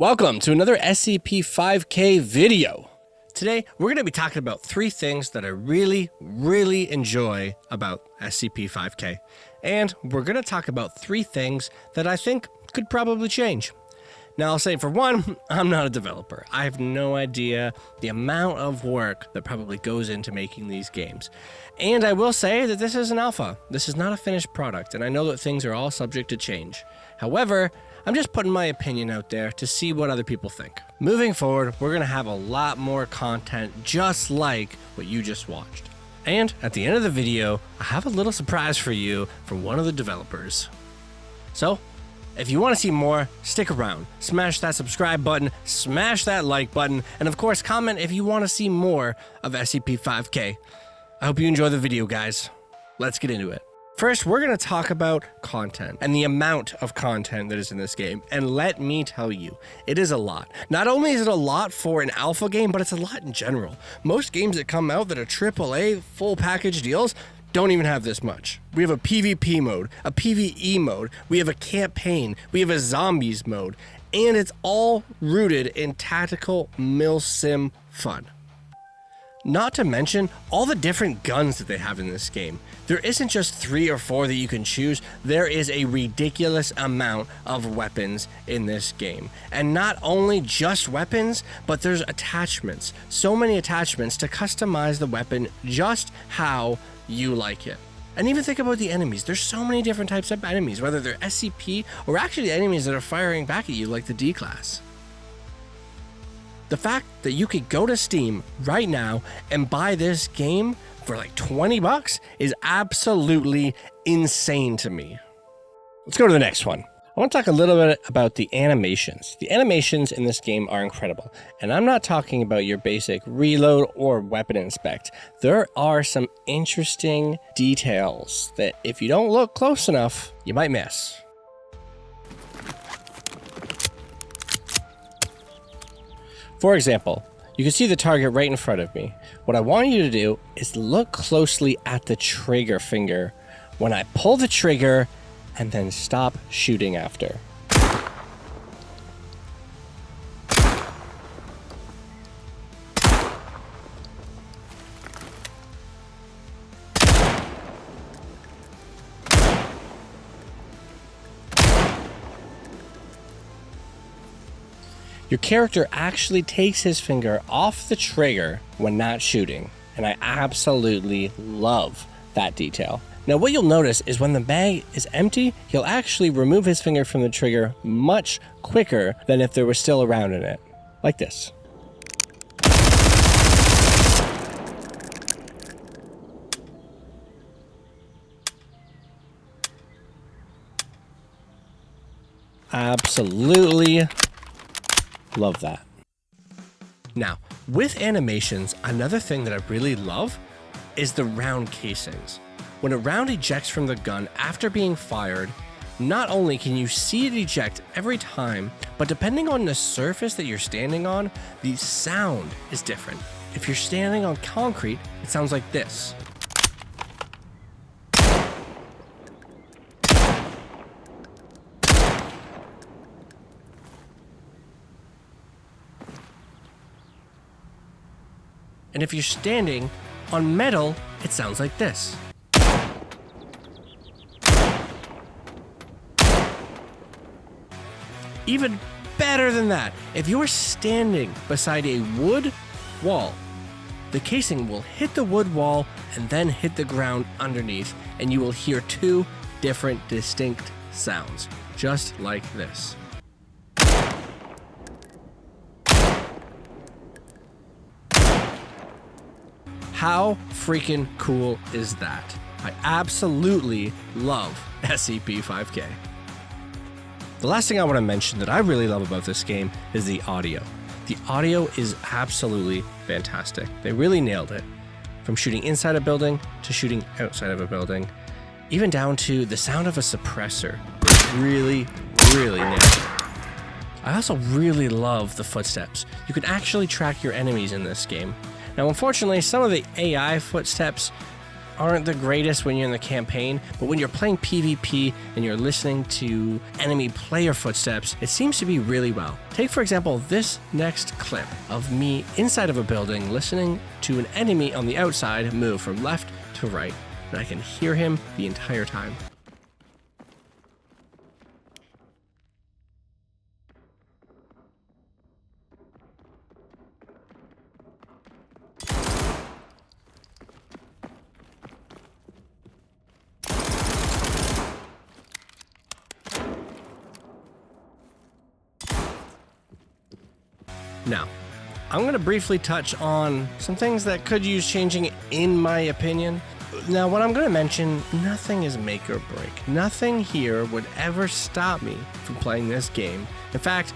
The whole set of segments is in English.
Welcome to another SCP-5K video. Today, we're going to be talking about 3 things that I really enjoy about SCP-5K. And we're going to talk about 3 things that I think could probably change. Now, I'll say for one, I'm not a developer. I have no idea the amount of work that probably goes into making these games. And I will say that this is an alpha. This is not a finished product, and I know that things are all subject to change. However, I'm just putting my opinion out there to see what other people think. Moving forward, we're going to have a lot more content just like what you just watched. And at the end of the video, I have a little surprise for you from one of the developers. So, if you want to see more, stick around, smash that subscribe button, smash that like button, and of course comment if you want to see more of SCP-5K. I hope you enjoy the video, guys. Let's get into it. First, we're going to talk about content and the amount of content that is in this game. And let me tell you, it is a lot. Not only is it a lot for an alpha game, but it's a lot in general. Most games that come out that are AAA full package deals don't even have this much. We have a PvP mode, a PvE mode, we have a campaign, we have a zombies mode, and it's all rooted in tactical milsim fun. Not to mention all the different guns that they have in this game. There isn't just 3 or 4 that you can choose, there is a ridiculous amount of weapons in this game. And not only just weapons, but there's attachments. So many attachments to customize the weapon just how you like it. And even think about the enemies. There's so many different types of enemies, whether they're SCP or actually enemies that are firing back at you like the D-Class. The fact that you could go to Steam right now and buy this game for like $20 is absolutely insane to me. Let's go to the next one. I want to talk a little bit about the animations. The animations in this game are incredible, and I'm not talking about your basic reload or weapon inspect. There are some interesting details that if you don't look close enough, you might miss. For example, you can see the target right in front of me. What I want you to do is look closely at the trigger finger when I pull the trigger and then stop shooting after. Your character actually takes his finger off the trigger when not shooting, and I absolutely love that detail. Now what you'll notice is when the mag is empty, he'll actually remove his finger from the trigger much quicker than if there was still a round in it, like this. Absolutely love that. Now, with animations, another thing that I really love is the round casings. When a round ejects from the gun after being fired, not only can you see it eject every time, but depending on the surface that you're standing on, the sound is different. If you're standing on concrete, it sounds like this. And if you're standing on metal, it sounds like this. Even better than that, if you're standing beside a wood wall, the casing will hit the wood wall and then hit the ground underneath, and you will hear 2 different distinct sounds, just like this. How freaking cool is that? I absolutely love SCP-5K. The last thing I want to mention that I really love about this game is the audio. The audio is absolutely fantastic. They really nailed it. From shooting inside a building to shooting outside of a building, even down to the sound of a suppressor. Really nailed it. I also really love the footsteps. You can actually track your enemies in this game. Now, unfortunately, some of the AI footsteps aren't the greatest when you're in the campaign, but when you're playing PvP and you're listening to enemy player footsteps, it seems to be really well. Take, for example, this next clip of me inside of a building listening to an enemy on the outside move from left to right, and I can hear him the entire time. Now, I'm going to briefly touch on some things that could use changing in my opinion. Now, what I'm going to mention, nothing is make or break. Nothing here would ever stop me from playing this game. In fact,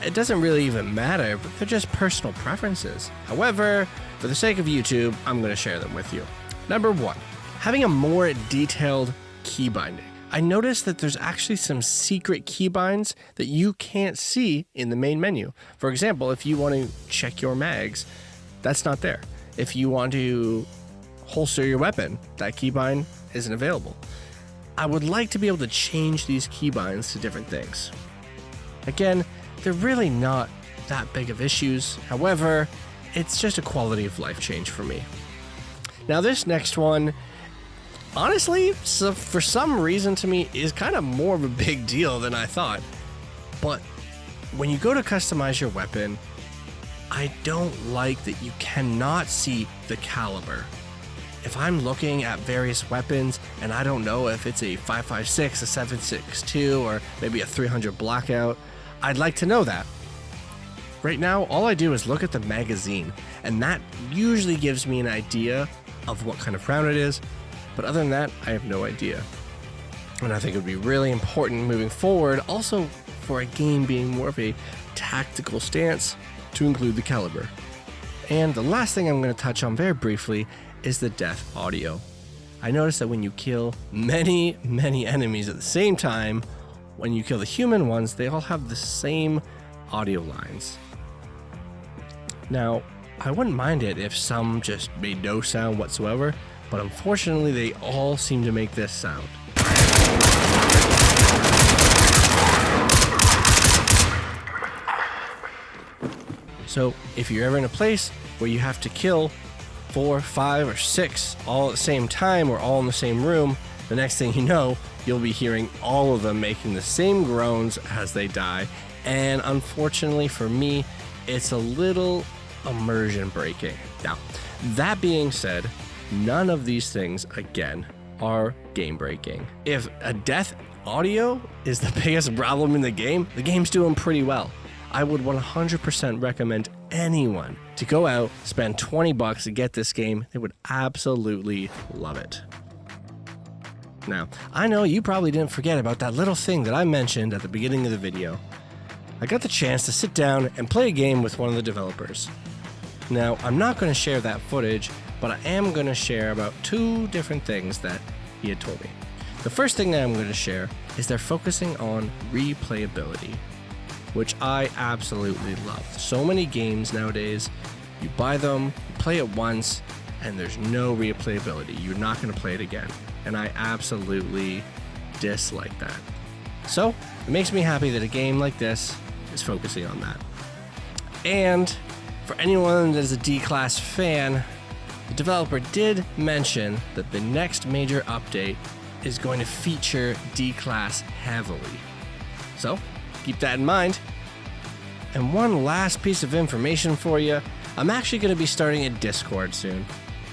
it doesn't really even matter, but they're just personal preferences. However, for the sake of YouTube, I'm going to share them with you. Number 1, having a more detailed key binding. I noticed that there's actually some secret keybinds that you can't see in the main menu. For example, if you want to check your mags, that's not there. If you want to holster your weapon, that keybind isn't available. I would like to be able to change these keybinds to different things. Again, they're really not that big of issues. However, it's just a quality of life change for me. Now, this next one, honestly, for some reason to me, is kind of more of a big deal than I thought. But when you go to customize your weapon, I don't like that you cannot see the caliber. If I'm looking at various weapons and I don't know if it's a 5.56, a 7.62, or maybe a 300 blackout, I'd like to know that. Right now, all I do is look at the magazine, and that usually gives me an idea of what kind of round it is. But other than that, I have no idea. And I think it would be really important moving forward, also for a game being more of a tactical stance, to include the caliber. And the last thing I'm going to touch on very briefly is the death audio. I noticed that when you kill many enemies at the same time, when you kill the human ones, they all have the same audio lines. Now, I wouldn't mind it if some just made no sound whatsoever, but unfortunately they all seem to make this sound. So if you're ever in a place where you have to kill 4, 5, or 6 all at the same time or all in the same room, the next thing you know, you'll be hearing all of them making the same groans as they die. And unfortunately for me, it's a little immersion breaking. Now, that being said, none of these things, again, are game breaking. If a death audio is the biggest problem in the game's doing pretty well. I would 100% recommend anyone to go out, spend $20 to get this game. They would absolutely love it. Now, I know you probably didn't forget about that little thing that I mentioned at the beginning of the video. I got the chance to sit down and play a game with one of the developers. Now, I'm not going to share that footage, but I am going to share about 2 different things that he had told me. The first thing that I'm going to share is they're focusing on replayability, which I absolutely love. So many games nowadays, you buy them, you play it once, and there's no replayability. You're not going to play it again. And I absolutely dislike that. So it makes me happy that a game like this is focusing on that. And for anyone that is a D-Class fan, the developer did mention that the next major update is going to feature D-Class heavily. So keep that in mind. And one last piece of information for you, I'm actually going to be starting a Discord soon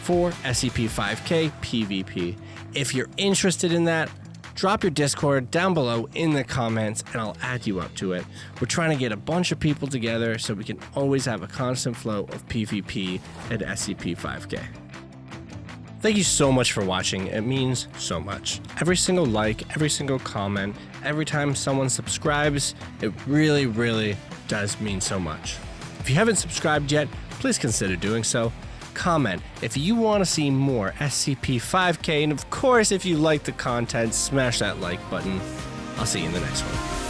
for SCP-5K PvP. If you're interested in that, drop your Discord down below in the comments and I'll add you up to it. We're trying to get a bunch of people together so we can always have a constant flow of PvP at SCP-5K. Thank you so much for watching. It means so much. Every single like, every single comment, every time someone subscribes, it really does mean so much. If you haven't subscribed yet, please consider doing so. Comment if you want to see more SCP-5K, and of course, if you like the content, smash that like button. I'll see you in the next one.